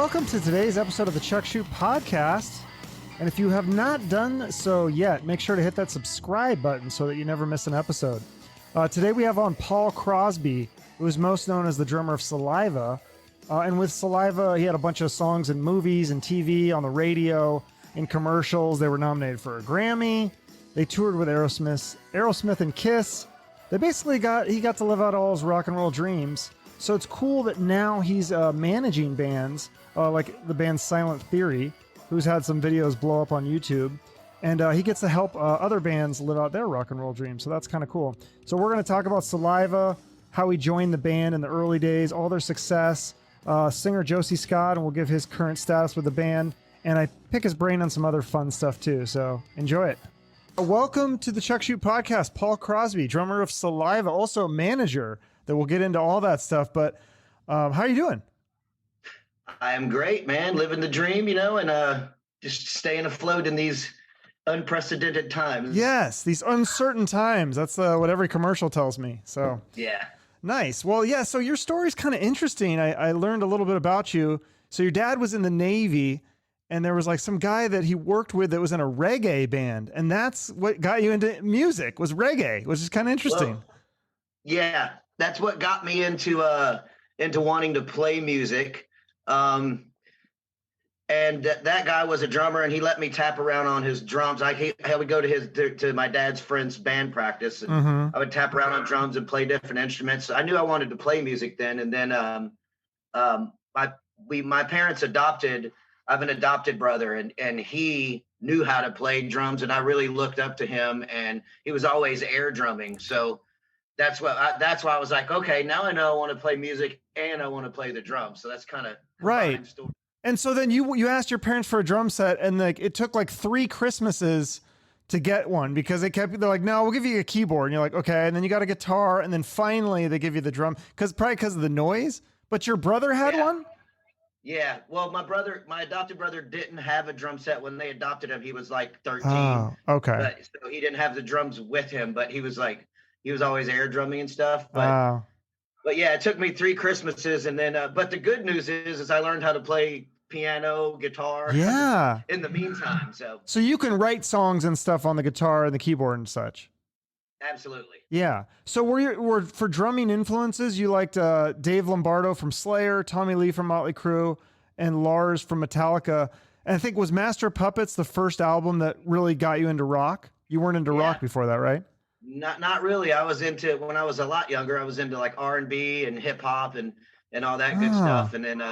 welcome to today's episode of the Chuck Shoot Podcast. And if you have not done so yet, make sure to hit that subscribe button so that you never miss an episode. Today we have on Paul Crosby, who is most known as the drummer of Saliva. And with Saliva, he had a bunch of songs in movies and TV, on the radio, in commercials. They were nominated for a Grammy. They toured with Aerosmith and Kiss. He got to live out all his rock and roll dreams. So it's cool that now he's managing bands, like the band Silent Theory, who's had some videos blow up on YouTube. And he gets to help other bands live out their rock and roll dreams. So that's kind of cool. So we're going to talk about Saliva, how he joined the band in the early days, all their success, singer Josey Scott, and we'll give his current status with the band. And I pick his brain on some other fun stuff too. So enjoy it. Welcome to the Chuck Shoot Podcast. Paul Crosby, drummer of Saliva, also manager. That we'll get into all that stuff. But how are you doing? I am great, man. Living the dream, and just staying afloat in these unprecedented times. Yes, these uncertain times. That's what every commercial tells me. So yeah. Nice. Well, yeah, so your story's kind of interesting. I learned a little bit about you. So your dad was in the Navy, and there was like some guy that he worked with that was in a reggae band. And that's what got you into music, was reggae, which is kind of interesting. Well, yeah, that's what got me into wanting to play music. And that guy was a drummer, and he let me tap around on his drums. I would go to my dad's friend's band practice, and I would tap around on drums and play different instruments. I knew I wanted to play music then. And then my parents adopted. I have an adopted brother, and he knew how to play drums, and I really looked up to him. And he was always air drumming, so that's why I was like, okay, now I know I want to play music and I want to play the drums. So that's kind of right. Story. And so then you asked your parents for a drum set, and like it took like 3 Christmases to get one because they're like, no, we'll give you a keyboard. And you're like, okay. And then you got a guitar, and then finally they give you the drum probably because of the noise. But your brother had one? Yeah. Well, my adopted brother didn't have a drum set when they adopted him. He was like 13. Oh, okay. So he didn't have the drums with him, but he was always air drumming and stuff. But yeah, it took me 3 Christmases, and then but the good news is I learned how to play piano, guitar. Yeah. In the meantime, so you can write songs and stuff on the guitar and the keyboard and such. Absolutely. Yeah. So were for drumming influences, you liked Dave Lombardo from Slayer, Tommy Lee from Motley Crue, and Lars from Metallica. And I think was Master of Puppets the first album that really got you into rock? You weren't into rock before that, right? Not really. I was into, when I was a lot younger, I was into like R&B and hip hop and all that good stuff. And then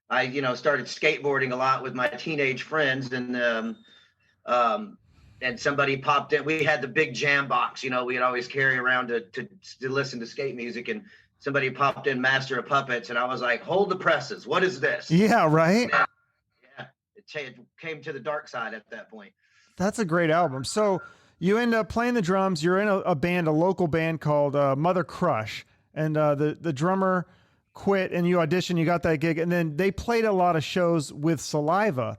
I started skateboarding a lot with my teenage friends, and somebody popped in. We had the big jam box, we'd always carry around to listen to skate music, and somebody popped in Master of Puppets, and I was like, hold the presses. What is this? Yeah, right. Yeah. It came to the dark side at that point. That's a great album. So you end up playing the drums. You're in a local band called Mother Crush, and the drummer quit, and you auditioned. You got that gig, and then they played a lot of shows with Saliva.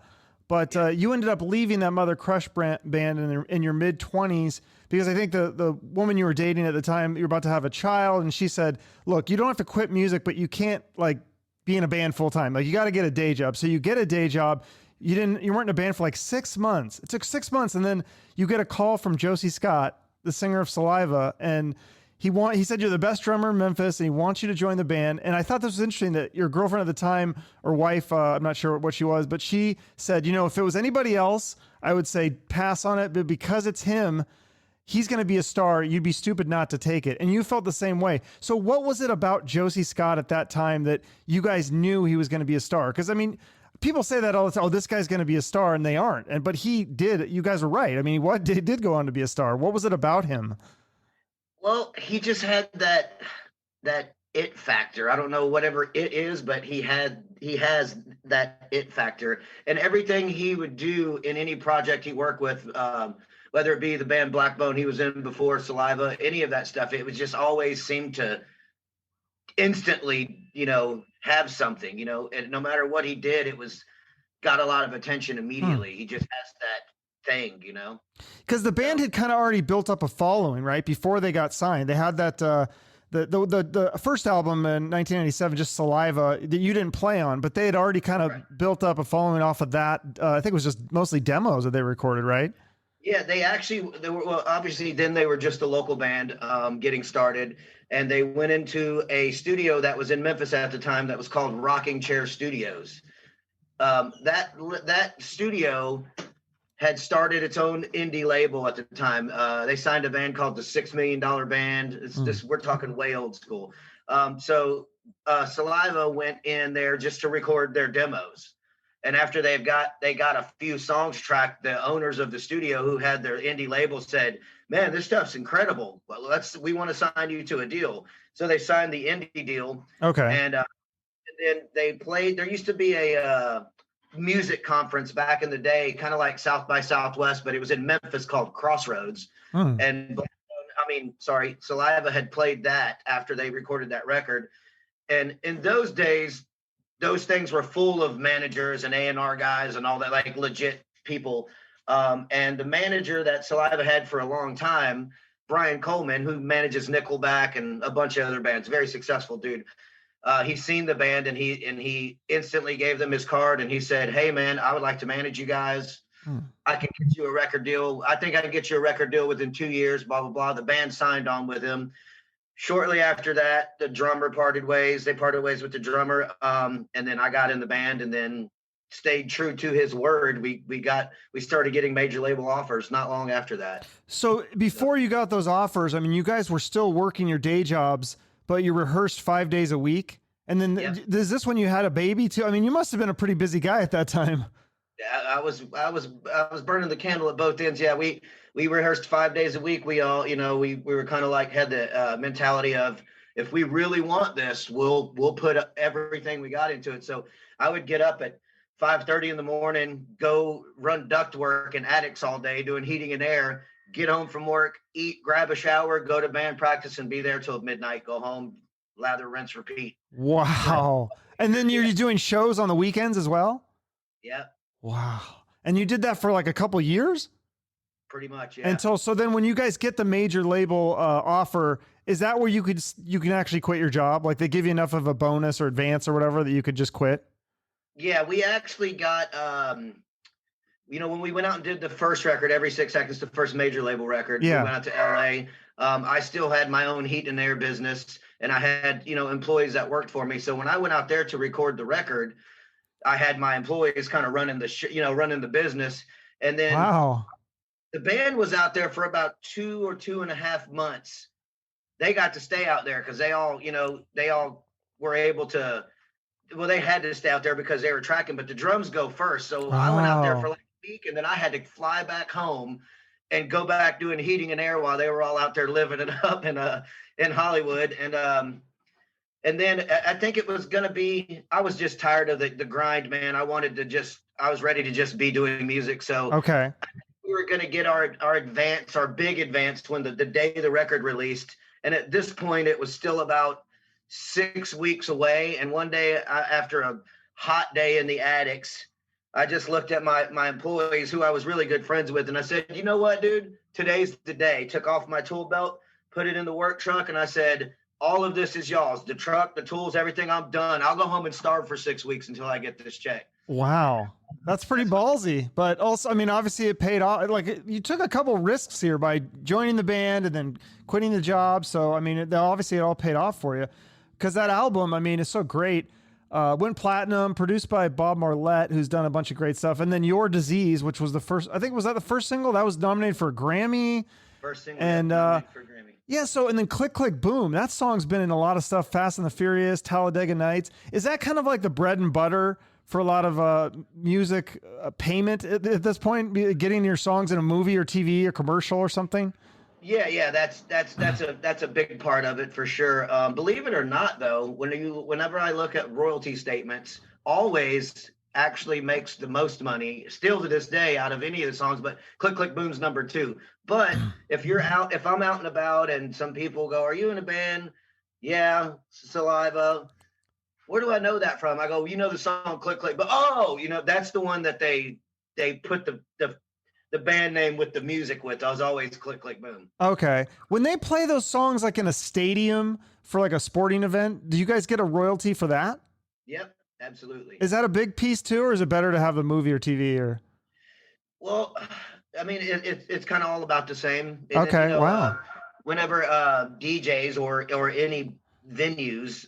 But you ended up leaving that Mother Crush band in your mid-20s because I think the woman you were dating at the time, you were about to have a child, and she said, "Look, you don't have to quit music, but you can't like be in a band full time. Like you got to get a day job." So you get a day job. You weren't in a band for like 6 months. It took 6 months, and then you get a call from Josey Scott, the singer of Saliva, and he said you're the best drummer in Memphis, and he wants you to join the band. And I thought this was interesting that your girlfriend at the time, or wife, I'm not sure what she was, but she said, if it was anybody else, I would say pass on it, but because it's him, he's going to be a star. You'd be stupid not to take it. And you felt the same way. So what was it about Josey Scott at that time that you guys knew he was going to be a star? Because I mean, people say that all the time. Oh, this guy's going to be a star, and they aren't. But he did. You guys were right. I mean, did go on to be a star? What was it about him? Well, he just had that it factor. I don't know whatever it is, but he has that it factor, and everything he would do in any project he worked with, whether it be the band Blackbone he was in before, Saliva, any of that stuff, it would just always seem to instantly, have something, and no matter what he did, it got a lot of attention immediately. He just has that thing, Because the band had kind of already built up a following, right? Before they got signed, they had that The first album in 1997, just Saliva, that you didn't play on, but they had already kind of built up a following off of that. I think it was just mostly demos that they recorded, right? Yeah, they were, well, obviously then they were just a local band getting started, and they went into a studio that was in Memphis at the time that was called Rocking Chair Studios. That studio had started its own indie label at the time. They signed a band called the $6 Million Band. It's just, we're talking way old school. So Saliva went in there just to record their demos. And after they got a few songs tracked, the owners of the studio who had their indie label said, "Man, this stuff's incredible. Well, we want to sign you to a deal." So they signed the indie deal. Okay. And then they played. There used to be a music conference back in the day, kind of like South by Southwest, but it was in Memphis called Crossroads. And Saliva had played that after they recorded that record. And in those days, those things were full of managers and A&R guys and all that, like legit people. And the manager that Saliva had for a long time, Brian Coleman, who manages Nickelback and a bunch of other bands, very successful dude. He's seen the band and he instantly gave them his card and he said, "Hey man, I would like to manage you guys. I can get you a record deal. I think I can get you a record deal within 2 years, blah, blah, blah." The band signed on with him. Shortly after that, the drummer parted ways. They parted ways with the drummer. And then I got in the band and then stayed true to his word. We started getting major label offers not long after that. So before you got those offers, I mean, you guys were still working your day jobs, but you rehearsed 5 days a week. And then is this when you had a baby too? I mean, you must have been a pretty busy guy at that time. Yeah, I was burning the candle at both ends. Yeah, we rehearsed 5 days a week. We all, we were kind of like had the mentality of, if we really want this, we'll put everything we got into it. So I would get up at 5:30 in the morning, go run duct work in attics all day doing heating and air, get home from work, eat, grab a shower, go to band practice, and be there till midnight. Go home, lather, rinse, repeat. Wow. And then you're doing shows on the weekends as well? Yeah. Wow. And you did that for like a couple years? Pretty much, yeah. So then when you guys get the major label offer, is that where you can actually quit your job? Like they give you enough of a bonus or advance or whatever that you could just quit? Yeah, we actually got, when we went out and did the first record, Every 6 Seconds, the first major label record, we went out to LA. I still had my own heat and air business and I had, employees that worked for me. So when I went out there to record the record, I had my employees kind of running running the business. And then the band was out there for about 2 or 2.5 months. They got to stay out there because they all were able to, they had to stay out there because they were tracking, but the drums go first. So I went out there for like a week and then I had to fly back home and go back doing heating and air while they were all out there living it up in Hollywood. And then I think it was going to be, I was just tired of the grind, man. I was ready to just be doing music. So we were going to get our big advance when the day the record released. And at this point, it was still about 6 weeks away. And one day after a hot day in the attics, I just looked at my employees who I was really good friends with. And I said, "You know what, dude, today's the day." Took off my tool belt, put it in the work truck. And I said, "All of this is y'all's, the truck, the tools, everything. I'm done. I'll go home and starve for 6 weeks until I get this check." Wow. That's pretty ballsy, but also, I mean, obviously it paid off. Like you took a couple risks here by joining the band and then quitting the job. So, I mean, obviously it all paid off for you because that album, I mean, is so great. Went platinum, produced by Bob Marlette, who's done a bunch of great stuff. And then Your Disease, which was the first, I think, was that the first single that was nominated for a Grammy? First single and, nominated for a Grammy. Yeah, so, and then Click, Click, Boom. That song's been in a lot of stuff, Fast and the Furious, Talladega Nights. Is that kind of like the bread and butter for a lot of music payment at this point, getting your songs in a movie or TV or commercial or something? Yeah, that's a big part of it for sure. Believe it or not, though, whenever I look at royalty statements, Always actually makes the most money still to this day out of any of the songs, but Click Click Boom's number 2. But if I'm out and about and some people go, "Are you in a band?" "Yeah, Saliva." "Where do I know that from?" I go, "You know the song Click Click," but that's the one that they put the the band name with the music with. I was always Click Click Boom. Okay. When they play those songs like in a stadium for like a sporting event, do you guys get a royalty for that? Yep, absolutely. Is that a big piece too, or is it better to have the movie or TV or? Well, I mean, it's kind of all about the same. And Okay. then, Wow. Whenever DJs or any venues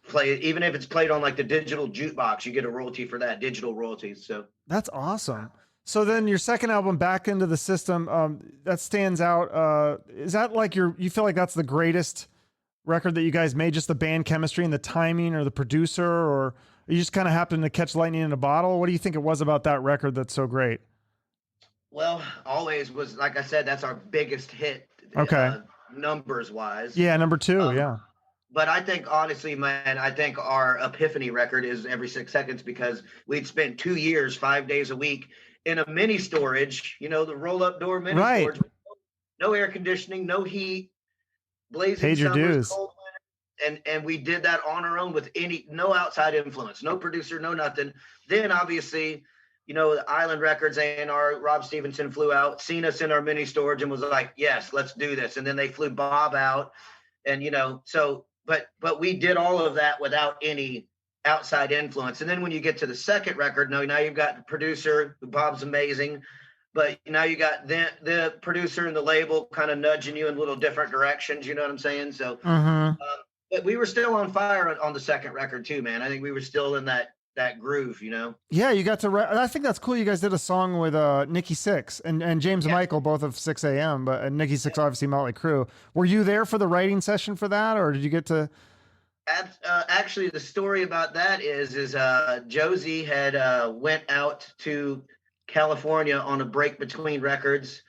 play, even if it's played on like the digital jukebox, you get a royalty for that, digital royalties. So That's awesome. So then your second album, Back Into the System, that stands out. Is that like you feel like that's the greatest record that you guys made, just the band chemistry and the timing or the producer, or you just kind of happened to catch lightning in a bottle? What do you think it was about that record that's so great? well, always was, like I said, that's our biggest hit, Okay. numbers wise. Yeah. Number two. Yeah. But I think honestly, man, I think our Epiphany record is Every 6 Seconds, because we'd spent 2 years, 5 days a week in a mini storage, the roll up door mini Right. storage, no air conditioning, no heat, blazing Paid your summers, dues. cold winter, and we did that on our own with no outside influence, no producer, no nothing. Then obviously, the Island Records A&R, Rob Stevenson flew out, seen us in our mini storage and was like, yes, let's do this. And then they flew Bob out, and but we did all of that without any outside influence. And then when you get to the second record, now you've got the producer, Bob's amazing, but now you got the producer and the label kind of nudging you in little different directions. You know what I'm saying? So, but we were still on fire on the second record too, man. I think we were still in that groove, Yeah, you got to. I think that's cool. You guys did a song with Nikki Sixx and James Michael, both of 6 a.m. But and Nikki Sixx, obviously Motley Crue. Were you there for the writing session for that, or did you get to? Actually, the story about that is Josey had went out to California on a break between records,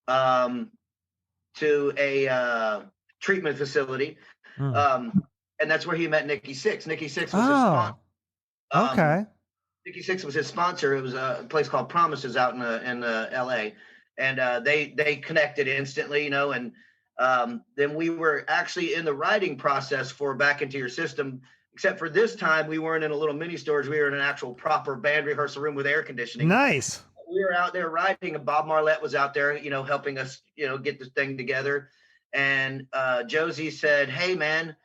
to a treatment facility, and that's where he met Nikki Sixx. Nikki Sixx was his sponsor. Okay. Nikki Sixx was his sponsor. It was a place called Promises out in L.A. And they connected instantly, and then we were actually in the writing process for Back Into Your System, except for this time we weren't in a little mini storage. We were in an actual proper band rehearsal room with air conditioning. Nice. We were out there writing, and Bob Marlette was out there, helping us, get this thing together. And Josey said, hey, man,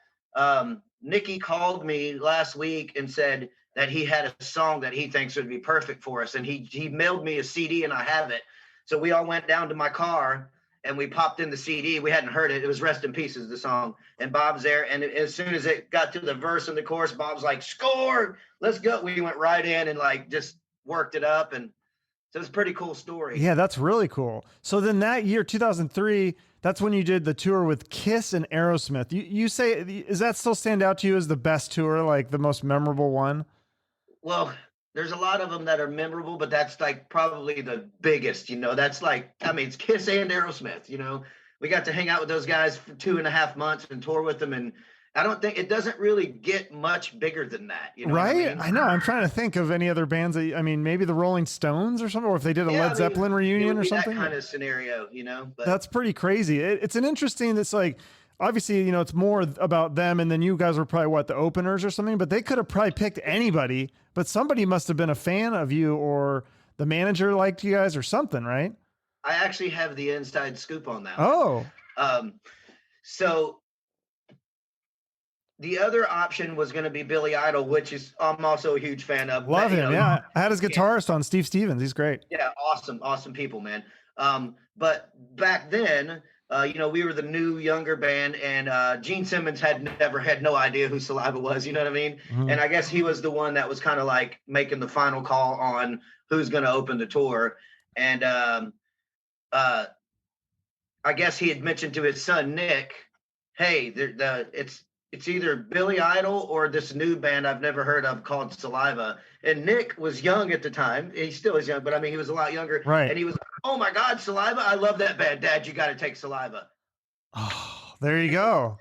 Nikki called me last week and said that he had a song that he thinks would be perfect for us. And he mailed me a CD, and I have it. So we all went down to my car and we popped in the CD. We hadn't heard it. It was Rest in Pieces, the song. And Bob's there. And as soon as it got to the verse and the chorus, Bob's like, score, let's go. We went right in and just worked it up. And so it's a pretty cool story. Yeah, that's really cool. So then that year, 2003, that's when you did the tour with Kiss and Aerosmith. You say, does that still stand out to you as the best tour, like the most memorable one? Well, there's a lot of them that are memorable, but that's probably the biggest, that's it's Kiss and Aerosmith, we got to hang out with those guys for 2.5 months and tour with them. And I don't think it doesn't really get much bigger than that. Right. I know. I'm trying to think of any other bands maybe the Rolling Stones or something, or if they did a Led Zeppelin reunion or something. That kind of scenario, but that's pretty crazy. It's an interesting, it's obviously, it's more about them, and then you guys were probably the openers or something, but they could have probably picked anybody, but somebody must have been a fan of you, or the manager liked you guys or something, right? I actually have the inside scoop on that. Oh. So the other option was going to be Billy Idol, which I'm also a huge fan of. Love him. Yeah. I had his guitarist on, Steve Stevens. He's great. Yeah. Awesome people, man. But back then, we were the new younger band, and Gene Simmons had no idea who Saliva was. You know what I mean? Mm-hmm. And I guess he was the one that was kind of making the final call on who's going to open the tour. And I guess he had mentioned to his son Nick, "Hey, it's either Billy Idol or this new band I've never heard of called Saliva." And Nick was young at the time. He still is young, but he was a lot younger. Right. And he was, "Oh my God, Saliva! I love that band, Dad. You got to take Saliva." Oh, there you go.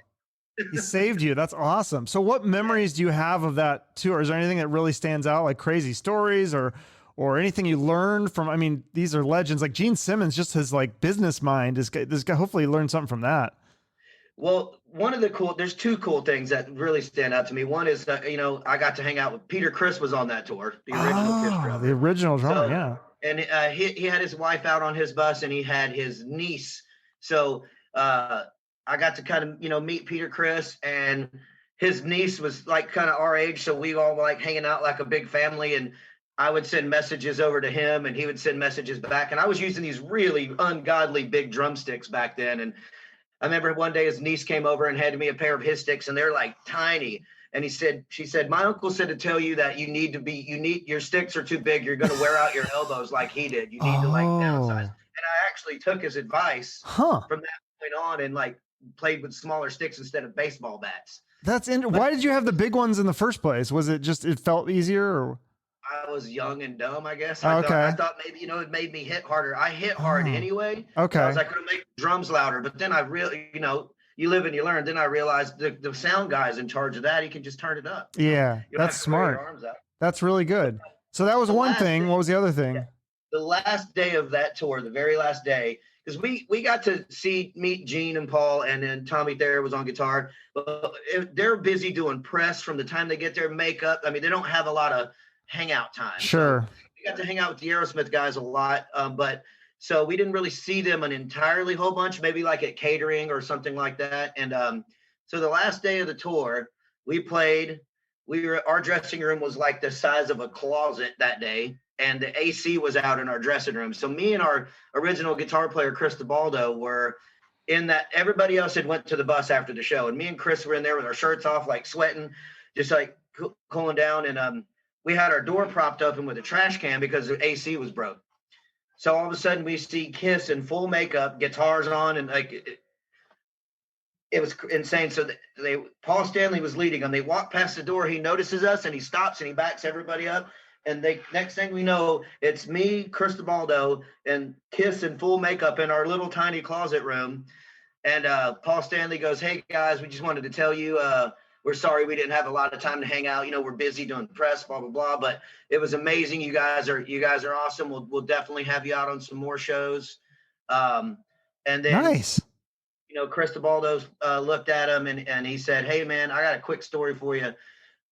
He saved you. That's awesome. So what memories do you have of that tour? Is there anything that really stands out, like crazy stories or anything you learned from? These are legends. Like Gene Simmons, just his business mind this guy hopefully learned something from that. Well, there's two cool things that really stand out to me. One is, I got to hang out with Peter Criss was on that tour, the original Kiss drummer. The original drummer, yeah. and he had his wife out on his bus, and he had his niece. So I got to kind of meet Peter Criss, and his niece was like kind of our age, so we all were like hanging out like a big family. And I would send messages over to him, and he would send messages back. And I was using these really ungodly big drumsticks back then. And I remember one day his niece came over and handed me a pair of his sticks, and they're like tiny. And she said, my uncle said to tell you that your sticks are too big. You're going to wear out your elbows like he did. You need to like downsize. And I actually took his advice from that point on and like played with smaller sticks instead of baseball bats. Why did you have the big ones in the first place? Was it just, it felt easier? Or? I was young and dumb, I guess. I thought maybe, it made me hit harder. I hit hard anyway. Okay. I was like, going to make drums louder. But then I really, you live and you learn. Then I realized the sound guy's in charge of that. He can just turn it up. Yeah, that's smart. That's really good. So that was one thing. What was the other thing? Yeah. The last day of that tour, the very last day, because we got to meet Gene and Paul, and then Tommy Thayer was on guitar. But they're busy doing press from the time they get their makeup. I mean, they don't have a lot of hangout time. Sure. So we got to hang out with the Aerosmith guys a lot, but so we didn't really see them an entirely whole bunch, maybe like at catering or something like that. And so the last day of the tour, we played. Our dressing room was like the size of a closet that day, and the AC was out in our dressing room. So me and our original guitar player, Chris DeBaldo, were in that. Everybody else had went to the bus after the show, and me and Chris were in there with our shirts off, like sweating, just like cooling down. And we had our door propped open with a trash can because the AC was broke. So all of a sudden we see Kiss in full makeup, guitars on, and like it was insane. So Paul Stanley was leading them. They walk past the door. He notices us and he stops and he backs everybody up. And next thing we know, it's me, Chris DeBaldo, and Kiss in full makeup in our little tiny closet room. And Paul Stanley goes, "Hey guys, we just wanted to tell you we're sorry we didn't have a lot of time to hang out. We're busy doing press, blah, blah, blah. But it was amazing. You guys are awesome. We'll definitely have you out on some more shows." And then, nice. Chris DeBaldo looked at him and he said, "Hey man, I got a quick story for you.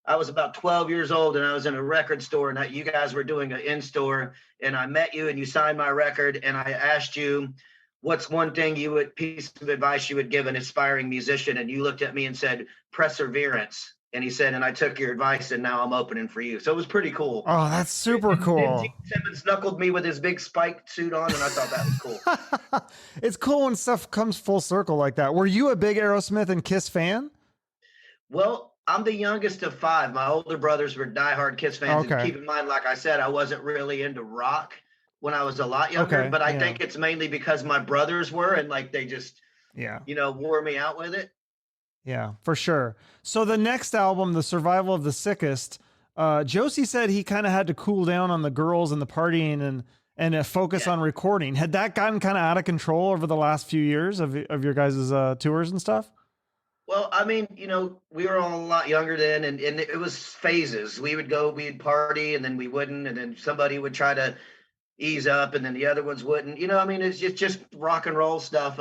I was about 12 years old and I was in a record store and you guys were doing an in-store and I met you and you signed my record and I asked you, what's one piece of advice you would give an aspiring musician? And you looked at me and said, perseverance." And he said, "And I took your advice and now I'm opening for you." So it was pretty cool. Oh, that's super cool. Gene Simmons knuckled me with his big spiked suit on, and I thought that was cool. It's cool when stuff comes full circle like that. Were you a big Aerosmith and Kiss fan? Well, I'm the youngest of 5. My older brothers were diehard Kiss fans. Okay. And keep in mind, like I said, I wasn't really into rock when I was a lot younger, but I think it's mainly because my brothers were, and like they just, wore me out with it. Yeah, for sure. So the next album, The Survival of the Sickest, Josey said he kind of had to cool down on the girls and the partying and focus on recording. Had that gotten kind of out of control over the last few years of your guys' tours and stuff? Well, I mean, we were all a lot younger then, and it was phases. We'd party, and then we wouldn't, and then somebody would try to ease up, and then the other ones wouldn't. I mean, it's just rock and roll stuff.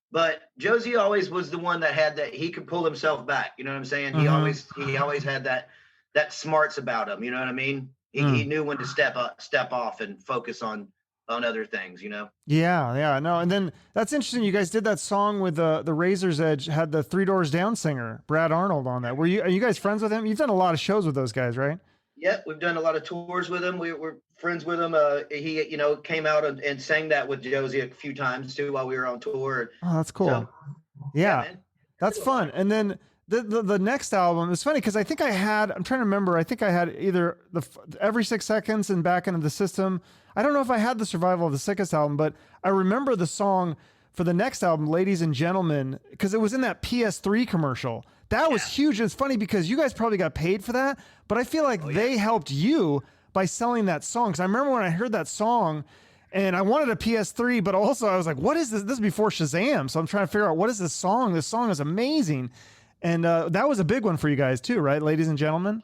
But Josey always was the one that had that. He could pull himself back. You know what I'm saying? Mm-hmm. He always had that smarts about him. You know what I mean? He knew when to step off and focus on other things. Yeah, no. And then that's interesting. You guys did that song with the Razor's Edge, had the Three Doors Down singer Brad Arnold on that. Are you guys friends with him? You've done a lot of shows with those guys, right? Yeah, we've done a lot of tours with him. We're friends with him. He, came out and sang that with Josey a few times too while we were on tour. Oh, that's cool. So, yeah, that's fun. And then the next album is funny because I'm trying to remember. I think I had either Every 6 Seconds and Back Into the System. I don't know if I had the Survival of the Sickest album, but I remember the song for the next album, Ladies and Gentlemen, because it was in that PS3 commercial. That was huge. It's funny because you guys probably got paid for that, but I feel like they helped you by selling that song. Because I remember when I heard that song and I wanted a PS3, but also I was like, what is this? This is before Shazam. So I'm trying to figure out what is this song? This song is amazing. And that was a big one for you guys too, right? Ladies and Gentlemen.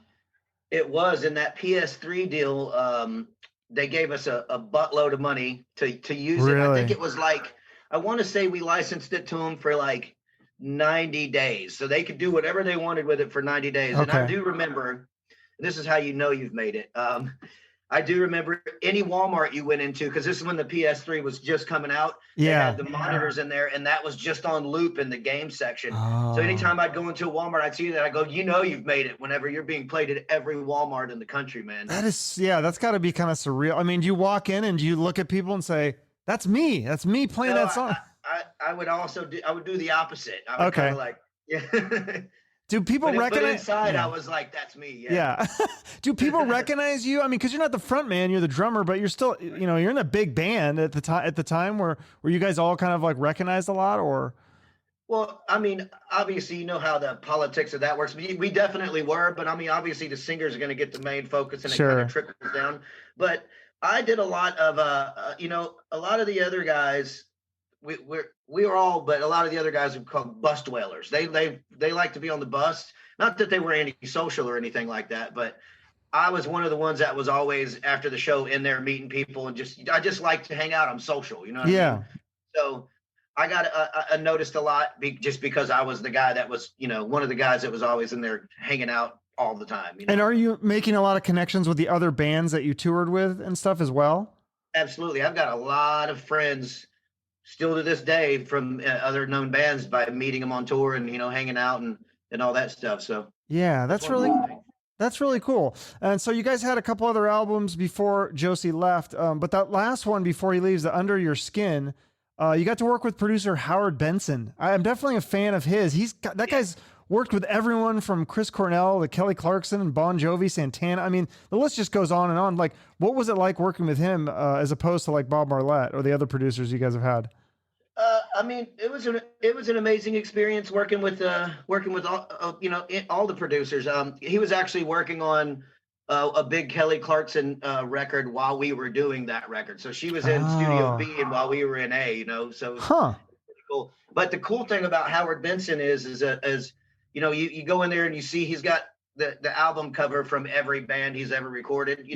It was in that PS3 deal. They gave us a buttload of money to use it. I think it was like, I want to say we licensed it to them for like 90 days. So they could do whatever they wanted with it for 90 days. Okay. And I do remember, this is how you've made it. I I do remember any Walmart you went into, because this is when the PS3 was just coming out. They Yeah. had the monitors in there, and that was just on loop in the game section. Oh. So anytime I'd go into a Walmart, I'd see that. I go, you've made it whenever you're being played at every Walmart in the country, man. That is, yeah, that's got to be kind of surreal. I mean, do you walk in and do you look at people and say, that's me playing that song? I would also do the opposite. I would kind of like, yeah. Do people recognize? But inside, I was like, "That's me." Yeah. Do people recognize you? I mean, because you're not the front man, you're the drummer, but you're still, you're in a big band at the time. At the time, where you guys all kind of like recognized a lot, or? Well, I mean, obviously, you know how the politics of that works. We definitely were, but I mean, obviously, the singers are going to get the main focus, and it kind of trickles down. But I did a lot of, a lot of the other guys. We were all, but a lot of the other guys are called bus dwellers. They like to be on the bus. Not that they were antisocial or anything like that, but I was one of the ones that was always after the show in there meeting people, and I just like to hang out. I'm social, you know what I mean? So I got I noticed a lot just because I was the guy that was, one of the guys that was always in there hanging out all the time. And are you making a lot of connections with the other bands that you toured with and stuff as well? Absolutely. I've got a lot of friends still to this day from other known bands by meeting them on tour and, hanging out and all that stuff. So yeah, that's really cool. And so you guys had a couple other albums before Josey left. But that last one before he leaves, the Under Your Skin, you got to work with producer Howard Benson. I'm definitely a fan of his. That guy's worked with everyone from Chris Cornell to Kelly Clarkson and Bon Jovi, Santana. I mean, the list just goes on and on. Like, what was it like working with him as opposed to like Bob Marlette or the other producers you guys have had? I mean, it was an amazing experience working with all, all the producers. He was actually working on a big Kelly Clarkson record while we were doing that record. So she was in Studio B and while we were in A, so pretty cool. But the cool thing about Howard Benson is you go in there and you see he's got the album cover from every band he's ever recorded.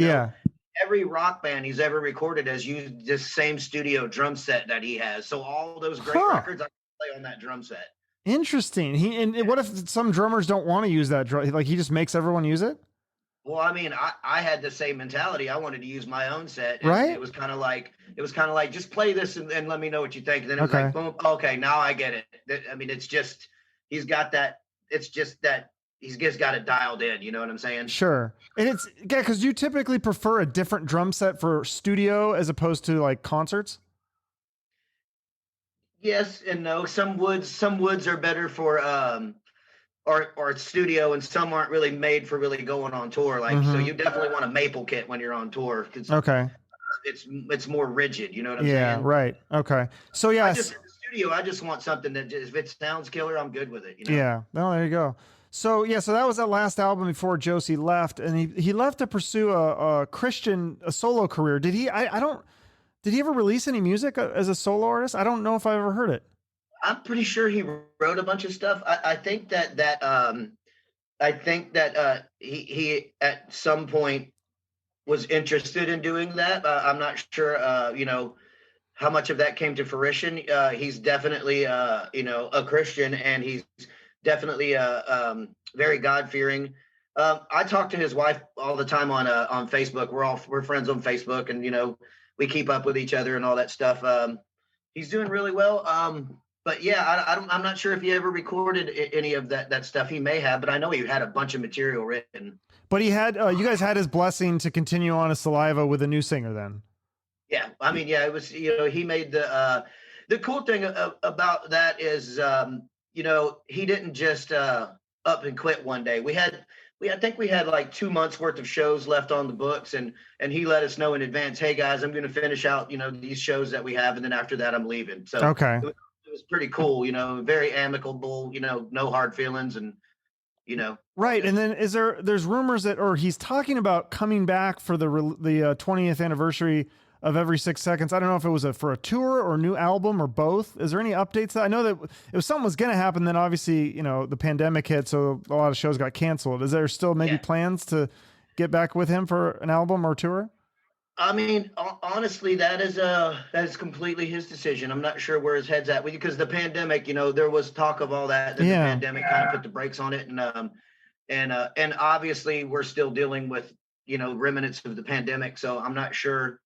Every rock band he's ever recorded has used this same studio drum set that he has. So all those great records I can play on that drum set. Interesting. What if some drummers don't want to use that drum? Like he just makes everyone use it? Well, I mean, I had the same mentality. I wanted to use my own set. Right. It was kind of like just play this and let me know what you think. And then it was like, boom, okay, now I get it. I mean, it's just he's got that. It's just that he's just got it dialed in. You know what I'm saying? Sure. And because you typically prefer a different drum set for studio as opposed to like concerts. Yes and no. Some woods are better for or studio, and some aren't really made for really going on tour. Like so, you definitely want a maple kit when you're on tour. It's more rigid. You know what I'm saying? Yeah. Right. Okay. So yeah. In the studio, I just want something that if it sounds killer, I'm good with it. Yeah. Well, there you go. So yeah, so that was that last album before Josey left, and he left to pursue a solo career. Did he? Did he ever release any music as a solo artist? I don't know if I ever heard it. I'm pretty sure he wrote a bunch of stuff. I think that he at some point was interested in doing that. I'm not sure, how much of that came to fruition. He's definitely, a Christian, and he's definitely very God-fearing. I talk to his wife all the time on Facebook. We're friends on Facebook, and we keep up with each other and all that stuff. He's doing really well. But yeah, I'm not sure if he ever recorded any of that stuff. He may have, but I know he had a bunch of material written. But he had, you guys had his blessing to continue on as Saliva with a new singer then. Yeah, I mean, yeah, it was. He made the cool thing about that is, he didn't just up and quit one day. I think we had like 2 months worth of shows left on the books, and he let us know in advance, hey guys, I'm going to finish out, these shows that we have. And then after that, I'm leaving. So okay. It was pretty cool, very amicable, no hard feelings, and, Right. And then there's rumors or he's talking about coming back for the 20th anniversary of Every 6 Seconds. I don't know if it was for a tour or a new album or both. Is there any updates? I know that if something was going to happen, then obviously, the pandemic hit, so a lot of shows got canceled. Is there still maybe plans to get back with him for an album or tour? I mean, honestly, that is completely his decision. I'm not sure where his head's at because the pandemic, there was talk of all that. Then the pandemic kind of put the brakes on it, and obviously we're still dealing with remnants of the pandemic. So I'm not sure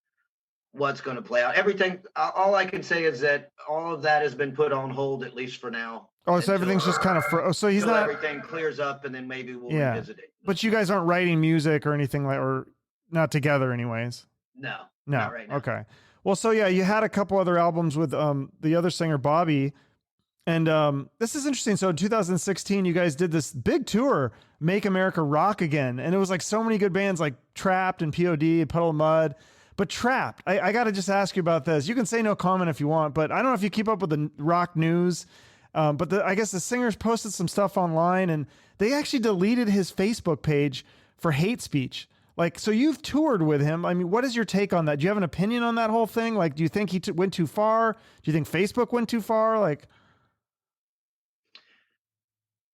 what's going to play out. Everything, all I can say is that all of that has been put on hold, at least for now. Oh, so everything's just kind of so he's not. Everything clears up, and then maybe we'll Yeah. revisit it. But you guys aren't writing music or anything or not together, anyways. No, not right now. Okay. Well, so yeah, you had a couple other albums with the other singer Bobby, and this is interesting. So in 2016, you guys did this big tour, Make America Rock Again, and it was like so many good bands like Trapt and POD and Puddle of Mudd. But Trapt, I got to just ask you about this. You can say no comment if you want, but I don't know if you keep up with the rock news. But I guess the singers posted some stuff online, and they actually deleted his Facebook page for hate speech. Like, so you've toured with him. I mean, what is your take on that? Do you have an opinion on that whole thing? Like, do you think he went too far? Do you think Facebook went too far? Like,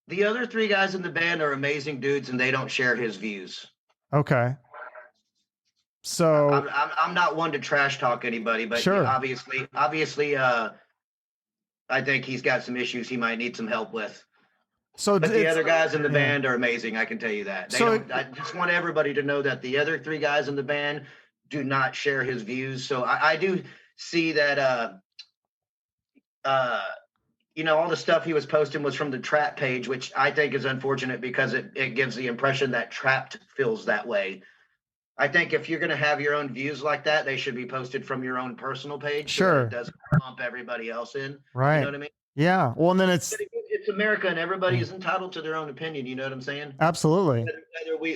the other three guys in the band are amazing dudes, and they don't share his views. Okay. So I'm not one to trash talk anybody, but sure. obviously, I think he's got some issues he might need some help with. So, but the other guys in the band are amazing. I can tell you that. I just want everybody to know that the other three guys in the band do not share his views. So I do see that, all the stuff he was posting was from the Trapt page, which I think is unfortunate because it gives the impression that Trapt feels that way. I think if you're going to have your own views like that, they should be posted from your own personal page. Sure. So it doesn't lump everybody else in. Right. You know what I mean? Yeah. Well, and then it's America, and everybody is entitled to their own opinion. You know what I'm saying? Absolutely.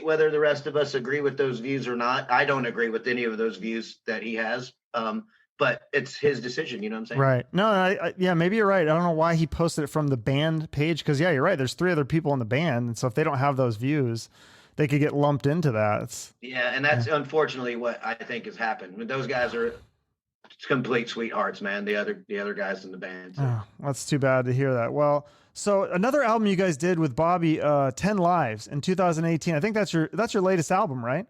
Whether the rest of us agree with those views or not, I don't agree with any of those views that he has. But it's his decision. You know what I'm saying? Right. No, yeah, maybe you're right. I don't know why he posted it from the band page. Because yeah, you're right. There's three other people in the band, and so if they don't have those views, they could get lumped into that. And that's unfortunately what I think has happened. Those guys are complete sweethearts, man. The other guys in the band. So. Oh, that's too bad to hear that. Well, so another album you guys did with Bobby, 10 Lives in 2018. I think that's your latest album, right?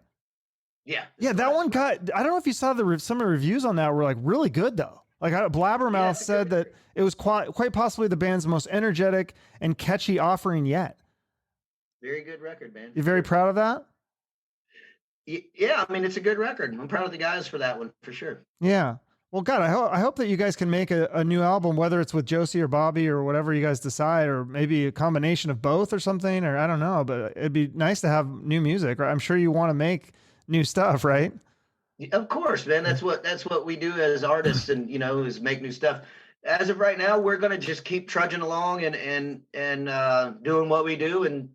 Yeah. Yeah, that one got. I don't know if you saw some of the reviews on that were like really good though. Like Blabbermouth said that it was quite possibly the band's most energetic and catchy offering yet. Very good record, man. You're very proud of that? Yeah, I mean, it's a good record. I'm proud of the guys for that one, for sure. Yeah. Well, God, I hope that you guys can make a new album, whether it's with Josey or Bobby or whatever you guys decide, or maybe a combination of both or something, or I don't know, but it'd be nice to have new music. Right? I'm sure you want to make new stuff, right? Of course, man. That's what we do as artists, and is make new stuff. As of right now, we're going to just keep trudging along and doing what we do and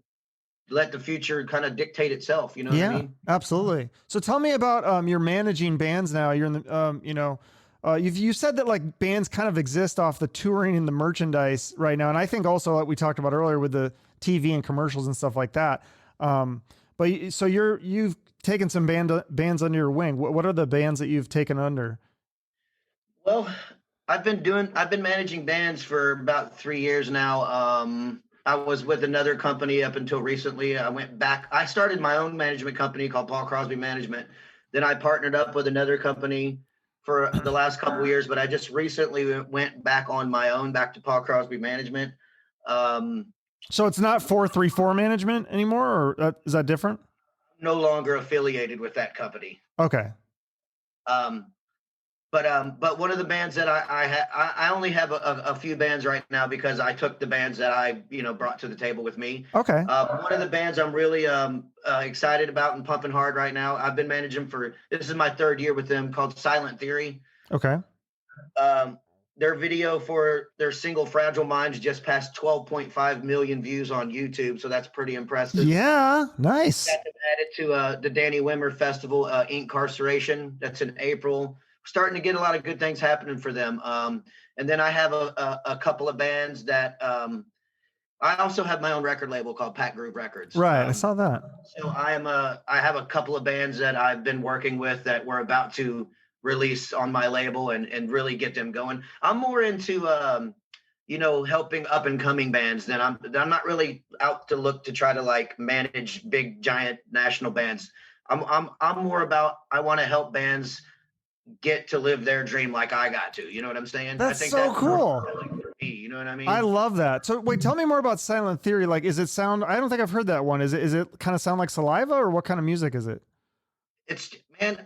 let the future kind of dictate itself. You know what I mean? Absolutely. So tell me about your managing bands now. You're in the you said that like bands kind of exist off the touring and the merchandise right now, and I think also like we talked about earlier with the TV and commercials and stuff like that. But so you've taken some bands under your wing. What are the bands that you've taken under? Well, I've been managing bands for about 3 years now. I was with another company up until recently. I went back. I started my own management company called Paul Crosby Management. Then I partnered up with another company for the last couple of years, but I just recently went back on my own, back to Paul Crosby Management. So it's not 434 Management anymore, or is that different? No longer affiliated with that company. Okay. But one of the bands that I only have a few bands right now because I took the bands that I brought to the table with me. Okay. One of the bands I'm really excited about and pumping hard right now. I've been managing this is my third year with them, called Silent Theory. Okay. Their video for their single Fragile Minds just passed 12.5 million views on YouTube, so that's pretty impressive. Yeah, nice. Got them added to the Danny Wimmer Festival, Incarceration. That's in April. Starting to get a lot of good things happening for them. And then I have a couple of bands that I also have my own record label called Pack Groove Records. Right, I saw that. So I have a couple of bands that I've been working with that we're about to release on my label and really get them going. I'm more into helping up and coming bands than I'm not really out to look to try to like manage big giant national bands. I'm more about, I want to help bands get to live their dream like I got to. You know what I'm saying? That's I think so cool. You know what I mean? I love that. So wait, tell me more about Silent Theory. Like, is it sound? I don't think I've heard that one. Is it kind of sound like Saliva, or what kind of music is it? It's man,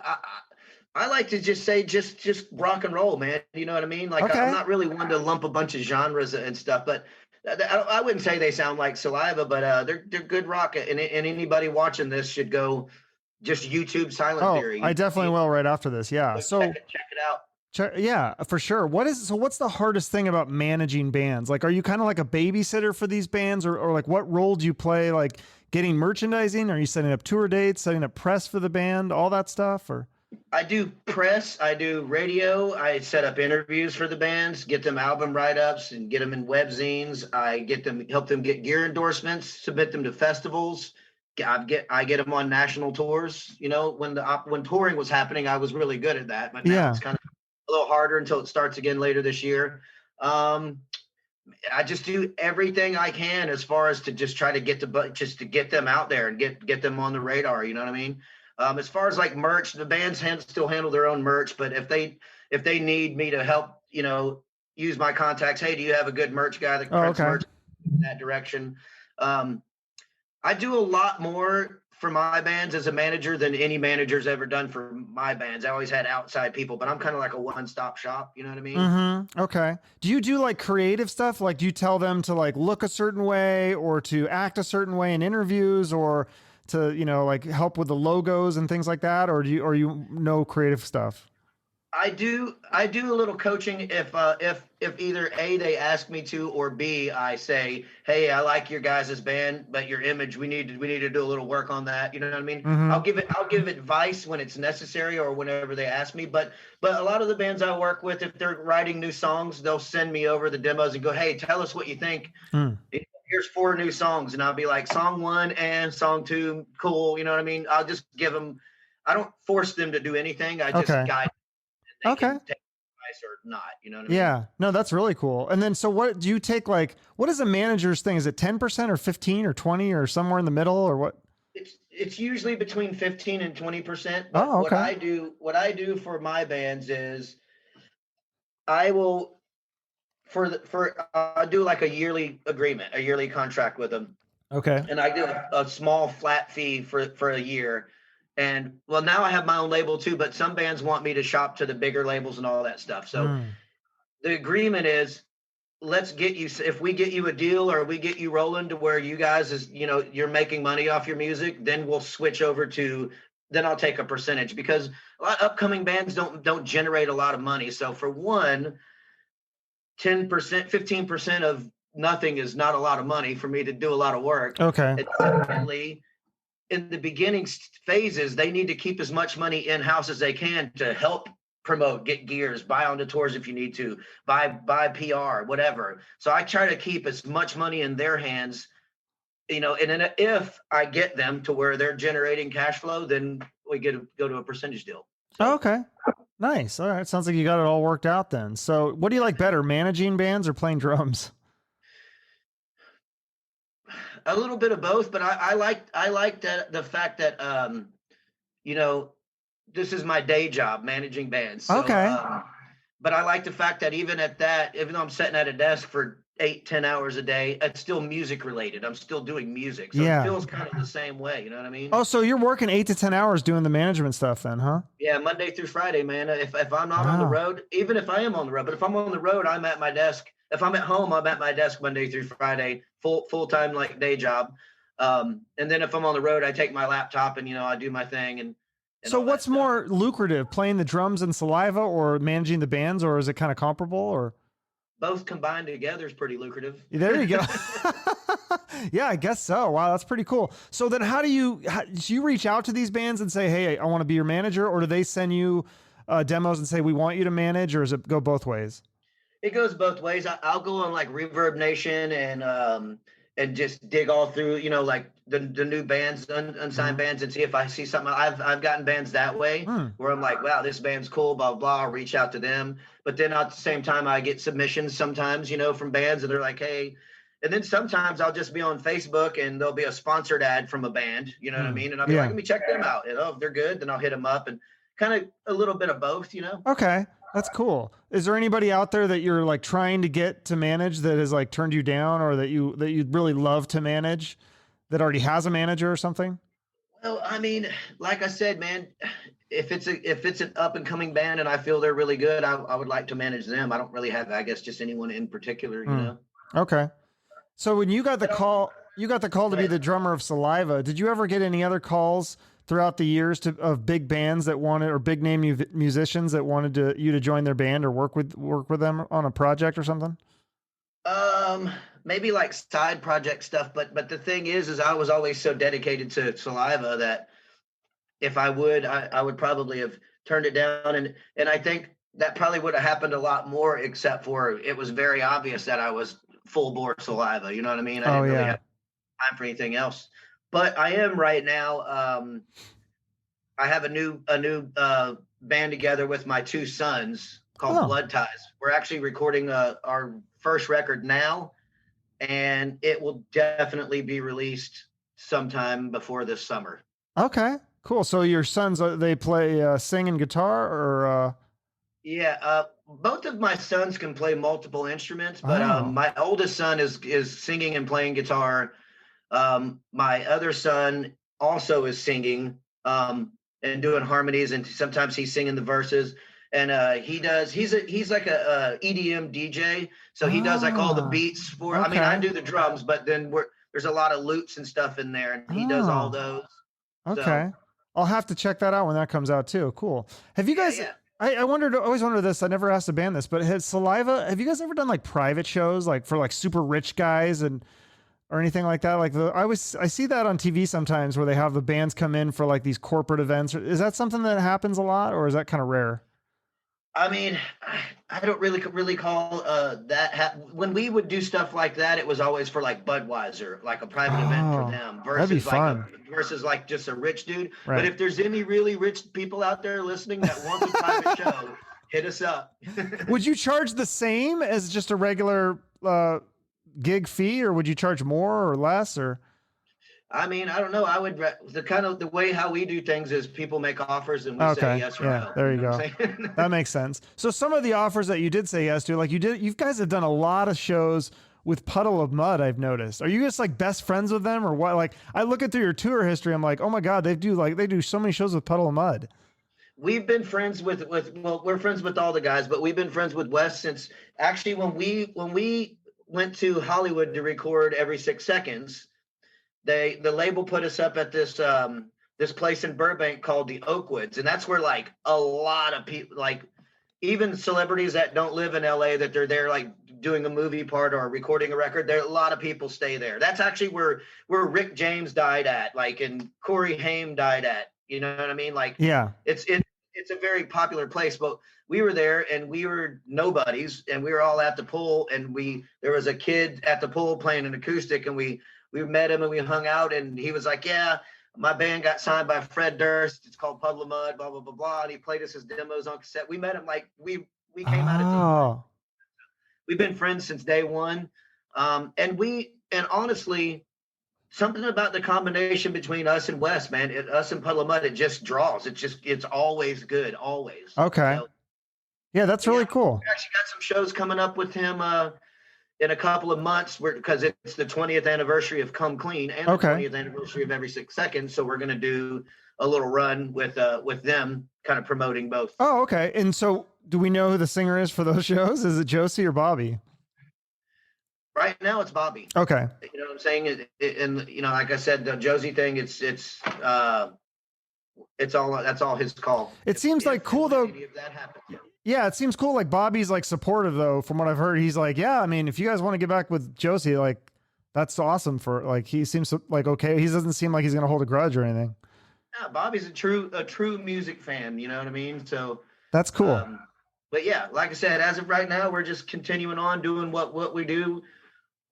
I like to just say just rock and roll, man. You know what I mean? Like I'm Okay. not really one to lump a bunch of genres and stuff, but I wouldn't say they sound like Saliva, but they're good rock, and anybody watching this should go just YouTube Silent Oh, Theory. I definitely will right after this. Yeah. So Check it out. yeah, for sure. What's the hardest thing about managing bands? Like, are you kind of like a babysitter for these bands, or like what role do you play? Like getting merchandising? Are you setting up tour dates, setting up press for the band, all that stuff? Or I do press, I do radio, I set up interviews for the bands, get them album write-ups and get them in webzines. Help them get gear endorsements, submit them to festivals. I get them on national tours. You know, when touring was happening, I was really good at that, but now yeah. it's kind of a little harder until it starts again later this year. Um, I just do everything I can as far as to just try to just to get them out there and get them on the radar. You know what I mean? As far as like merch, the bands still handle their own merch, but if they need me to help, you know, use my contacts, hey, do you have a good merch guy that prints merch in that direction? I do a lot more for my bands as a manager than any manager's ever done for my bands. I always had outside people, but I'm kind of like a one-stop shop. You know what I mean? Mm-hmm. Okay. Do you do like creative stuff? Like, do you tell them to like look a certain way or to act a certain way in interviews, or to, you know, like help with the logos and things like that? Or you know creative stuff? I do a little coaching if either A, they ask me to, or B, I say, hey, I like your guys' band, but your image, we need to do a little work on that. You know what I mean? Mm-hmm. I'll give advice when it's necessary or whenever they ask me. But a lot of the bands I work with, if they're writing new songs, they'll send me over the demos and go, hey, tell us what you think. Mm. Here's 4 new songs, and I'll be like, song 1 and song 2, cool. You know what I mean? I'll just give them. I don't force them to do anything. I just guide. They can take advice or not, you know what I mean? Yeah, no, that's really cool. And then, so what do you take? Like, what is a manager's thing? Is it 10% or 15 or 20 or somewhere in the middle, or what? It's usually between 15 and 20%. But Oh, okay. what I do for my bands is I will I do like a yearly agreement, a yearly contract with them. Okay. And I do a small flat fee for a year. And well, now I have my own label too, but some bands want me to shop to the bigger labels and all that stuff. So the agreement is, let's get you, if we get you a deal or we get you rolling to where you guys is, you know, you're making money off your music, then we'll switch over to, then I'll take a percentage, because a lot of upcoming bands don't generate a lot of money. So for one, 10%, 15% of nothing is not a lot of money for me to do a lot of work. Okay. And secondly, in the beginning phases, they need to keep as much money in-house as they can to help promote, get gears, buy on the tours if you need to, buy PR, whatever. So I try to keep as much money in their hands, you know, and then if I get them to where they're generating cash flow, then we go to a percentage deal. So, okay. Nice. All right. Sounds like you got it all worked out then. So what do you like better, managing bands or playing drums? A little bit of both, but I like that the fact that you know, this is my day job, managing bands. So, okay. But I like the fact that even at that, even though I'm sitting at a desk for 8-10 hours a day, it's still music related. I'm still doing music, so it feels kind of the same way. You know what I mean? Oh, so you're working 8 to 10 hours doing the management stuff then, huh? Yeah, Monday through Friday, man. If I'm not on the road, even if I am on the road, but if I'm on the road, I'm at my desk. If I'm at home, I'm at my desk Monday through Friday, full time, like day job. And then if I'm on the road, I take my laptop and, you know, I do my thing. And so what's more lucrative, playing the drums and Saliva or managing the bands, or is it kind of comparable, or? Both combined together is pretty lucrative. There you go. Yeah, I guess so. Wow, that's pretty cool. So then do you reach out to these bands and say, hey, I want to be your manager, or do they send you demos and say, we want you to manage, or does it go both ways? It goes both ways. I'll go on like Reverb Nation and just dig all through, you know, like the new bands, unsigned bands, and see if I see something. I've gotten bands that way where I'm like, wow, this band's cool, blah, blah. I'll reach out to them. But then at the same time, I get submissions sometimes, you know, from bands, and they're like, hey. And then sometimes I'll just be on Facebook and there'll be a sponsored ad from a band, you know what I mean? And I'll be like, let me check them out. You know, if they're good, then I'll hit them up, and kind of a little bit of both, you know? Okay. That's cool. Is there anybody out there that you're like trying to get to manage that has like turned you down, or that you'd really love to manage, that already has a manager or something? Well, I mean, like I said, man, if it's an up and coming band and I feel they're really good, I would like to manage them. I don't really have, I guess, just anyone in particular, you Hmm. know. Okay. So when But you got the call go to be ahead. the drummer of Saliva. Did you ever get any other calls throughout the years of big bands that wanted, or big name musicians that wanted you to join their band or work with them on a project or something? Um, Maybe like side project stuff, but the thing is I was always so dedicated to Saliva that if I would probably have turned it down, and I think that probably would have happened a lot more, except for it was very obvious that I was full bore Saliva. You know what I mean? I Oh didn't really yeah. have time for anything else. But I am right now. I have a new band together with my two sons called Oh, Blood Ties. We're actually recording our first record now, and it will definitely be released sometime before this summer. okay. Cool. So your sons, they play sing and guitar or Yeah, both of my sons can play multiple instruments, but oh. my oldest son is singing and playing guitar. My other son also is singing and doing harmonies, and sometimes he's singing the verses. And he's like a EDM DJ, so he does like all the Ah, beats for. I mean, I okay. do the drums, but then there's a lot of loops and stuff in there, and he does all Oh, those. So okay. I'll have to check that out when that comes out too. Cool. Have you yeah, guys, yeah. I wondered, I always wondered this. I never asked the band this, but has Saliva, have you guys ever done like private shows, like for like super rich guys and, or anything like that? Like I see that on TV sometimes where they have the bands come in for like these corporate events. Is that something that happens a lot or is that kind of rare? I mean, I don't really call when we would do stuff like that. It was always for like Budweiser, like a private event for Oh, them, that'd be versus fun. versus like just a rich dude. But Right. if there's any really rich people out there listening that want a private show, hit us up. Would you charge the same as just a regular gig fee, or would you charge more or less? Or I mean, I don't know. The kind of the way how we do things is people make offers and we say okay, yes or yeah, no. there You you know what go. I'm saying? That makes sense. So some of the offers that you did say yes to, like you guys have done a lot of shows with Puddle of Mudd. I've noticed. Are you just like best friends with them, or what? Like I look at through your tour history, I'm like, oh my god, they do so many shows with Puddle of Mudd. We've been friends with well, we're friends with all the guys, but we've been friends with Wes since actually when we went to Hollywood to record every 6 seconds. The label put us up at this place in Burbank called the Oakwoods, and that's where like a lot of people, like even celebrities that don't live in LA, that they're there like doing a movie part or recording a record. There a lot of people stay there. That's actually where Rick James died at, like, and Corey Haim died at. You know what I mean? Like Yeah. it's a very popular place, but we were there and we were nobodies, and we were all at the pool, and there was a kid at the pool playing an acoustic, and we met him and we hung out, and he was like, yeah, my band got signed by Fred Durst. It's called Puddle of Mudd, blah, blah, blah, blah. And he played us his demos on cassette. We met him like we came out of team. Oh, We've been friends since day one. And honestly, something about the combination between us and Wes, man, us and Puddle of Mudd, it just draws. It's always good, always. okay. So Yeah, that's yeah, really we cool. actually got some shows coming up with him in a couple of months, because it's the 20th anniversary of Come Clean and the Okay. 20th anniversary of Every 6 Seconds. So we're going to do a little run with them, kind of promoting both. Oh, okay. And so, do we know who the singer is for those shows? Is it Josey or Bobby? Right now, it's Bobby. Okay. You know what I'm saying? And like I said, the Josey thing, it's all that's all his call. It seems like cool though. If that happens. Yeah, it seems cool. Like Bobby's like supportive though, from what I've heard. He's like, yeah, I mean, if you guys want to get back with Josey, like that's awesome for like he seems like okay. He doesn't seem like he's gonna hold a grudge or anything. Yeah, Bobby's a true music fan. You know what I mean? So, That's cool. but yeah, like I said, as of right now, we're just continuing on doing what we do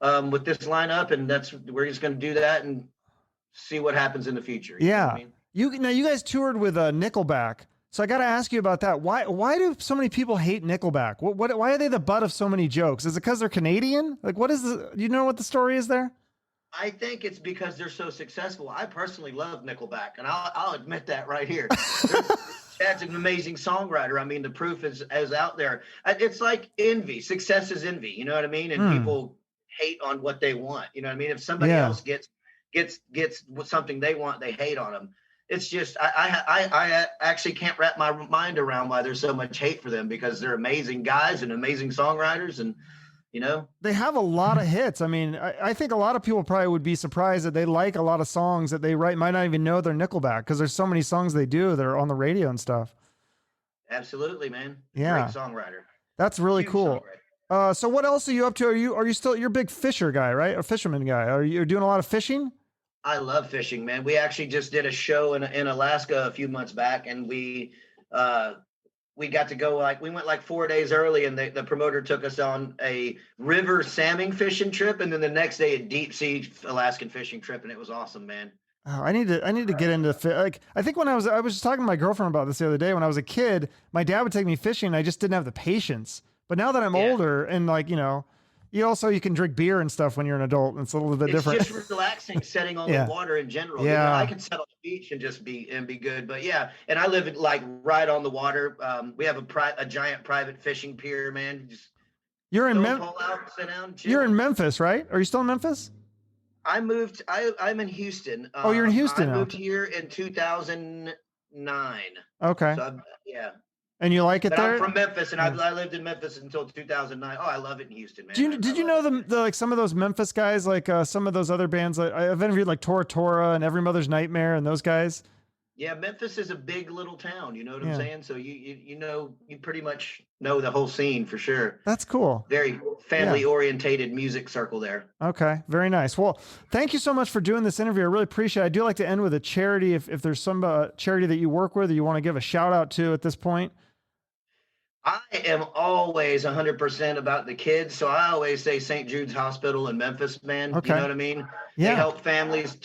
with this lineup, and we're just going to do that and see what happens in the future. You know what Yeah. I mean? You guys toured with Nickelback. So I got to ask you about that. Why do so many people hate Nickelback? Why are they the butt of so many jokes? Is it because they're Canadian? Like what is do you know what the story is there? I think it's because they're so successful. I personally love Nickelback, and I'll admit that right here. Chad's an amazing songwriter. I mean, the proof is out there. It's like envy. Success is envy. You know what I mean? And Hmm. people hate on what they want. You know what I mean? If somebody Yeah. else gets gets something they want, they hate on them. It's just I actually can't wrap my mind around why there's so much hate for them, because they're amazing guys and amazing songwriters, and they have a lot of hits. I mean, I think a lot of people probably would be surprised that they like a lot of songs that they write, might not even know they're Nickelback, because there's so many songs they do that are on the radio and stuff. Absolutely, man. Yeah. Great songwriter. That's really Huge cool. So what else are you up to? Are you still, you're a big fisher guy, right? A fisherman guy. Are you doing a lot of fishing? I love fishing, man. We actually just did a show in Alaska a few months back, and we got to go, we went 4 days early, and the promoter took us on a river salmon fishing trip, and then the next day a deep sea Alaskan fishing trip, and it was awesome, man. Oh, I need to get into I think when I was just talking to my girlfriend about this the other day. When I was a kid, my dad would take me fishing, and I just didn't have the patience. But now that I'm older, and you can drink beer and stuff when you're an adult, and it's a little bit different. It's just relaxing, setting on the water in general. Yeah. I can sit on the beach and just be good. But yeah, and I live right on the water. We have a giant private fishing pier, man. You're in pull out, sit down, chill. You're in Memphis, right? Are you still in Memphis? I moved. I'm in Houston. Oh, you're in Houston I now. moved here in 2009. Okay. So yeah. And you like it there? I'm from Memphis, and I lived in Memphis until 2009. Oh, I love it in Houston, man. Did you know the some of those Memphis guys, some of those other bands? I've interviewed Tora Tora and Every Mother's Nightmare and those guys. Yeah, Memphis is a big little town. You know what I'm saying? So you pretty much know the whole scene for sure. That's cool. Very family orientated music circle there. Okay, very nice. Well, thank you so much for doing this interview. I really appreciate it. I do like to end with a charity. If there's some charity that you work with or you want to give a shout out to at this point. I am always 100% about the kids. So I always say St. Jude's Hospital in Memphis, man. Okay. You know what I mean? Yeah. They help families,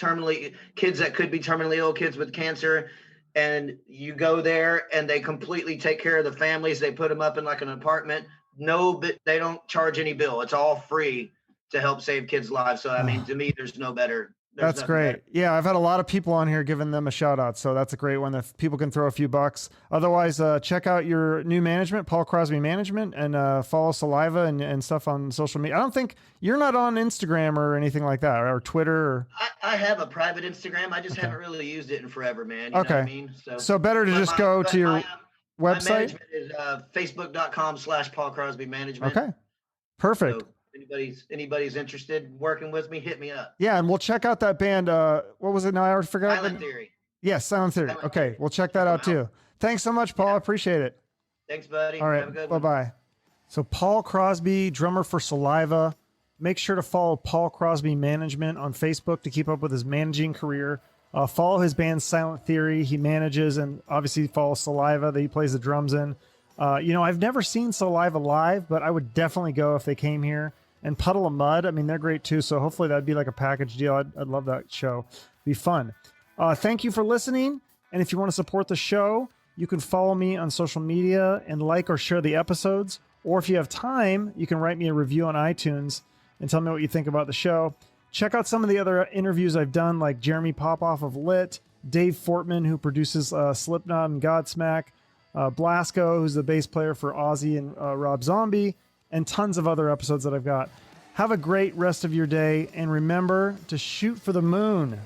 kids that could be terminally ill, kids with cancer. And you go there and they completely take care of the families. They put them up in an apartment. No, but they don't charge any bill. It's all free to help save kids' lives. So, I mean, to me, there's no better. That's great. Better. Yeah, I've had a lot of people on here giving them a shout out. So that's a great one that people can throw a few bucks. Otherwise, check out your new management, Paul Crosby Management, and follow Saliva and stuff on social media. I don't think you're not on Instagram or anything like that, or Twitter. Or... I have a private Instagram. I just haven't really used it in forever, man. You know what I mean? So better to just go to your website. My management is facebook.com/Paul Crosby Management. Okay, perfect. So, anybody's interested in working with me, hit me up. Yeah, and we'll check out that band. What was it now? I already forgot. Silent Theory. Yes, Silent Theory. Okay, we'll check that out too. Thanks so much, Paul. I appreciate it. Thanks, buddy. All right, have a good one. Bye-bye. So Paul Crosby, drummer for Saliva. Make sure to follow Paul Crosby Management on Facebook to keep up with his managing career. Follow his band Silent Theory. He manages, and obviously follow Saliva that he plays the drums in. I've never seen Saliva live, but I would definitely go if they came here. And Puddle of Mudd, I mean, they're great too. So hopefully that'd be like a package deal. I'd love that show. Be fun. Thank you for listening. And if you want to support the show, you can follow me on social media and like or share the episodes. Or if you have time, you can write me a review on iTunes and tell me what you think about the show. Check out some of the other interviews I've done, like Jeremy Popoff of Lit, Dave Fortman, who produces Slipknot and Godsmack, Blasco, who's the bass player for Ozzy and Rob Zombie, and tons of other episodes that I've got. Have a great rest of your day, and remember to shoot for the moon.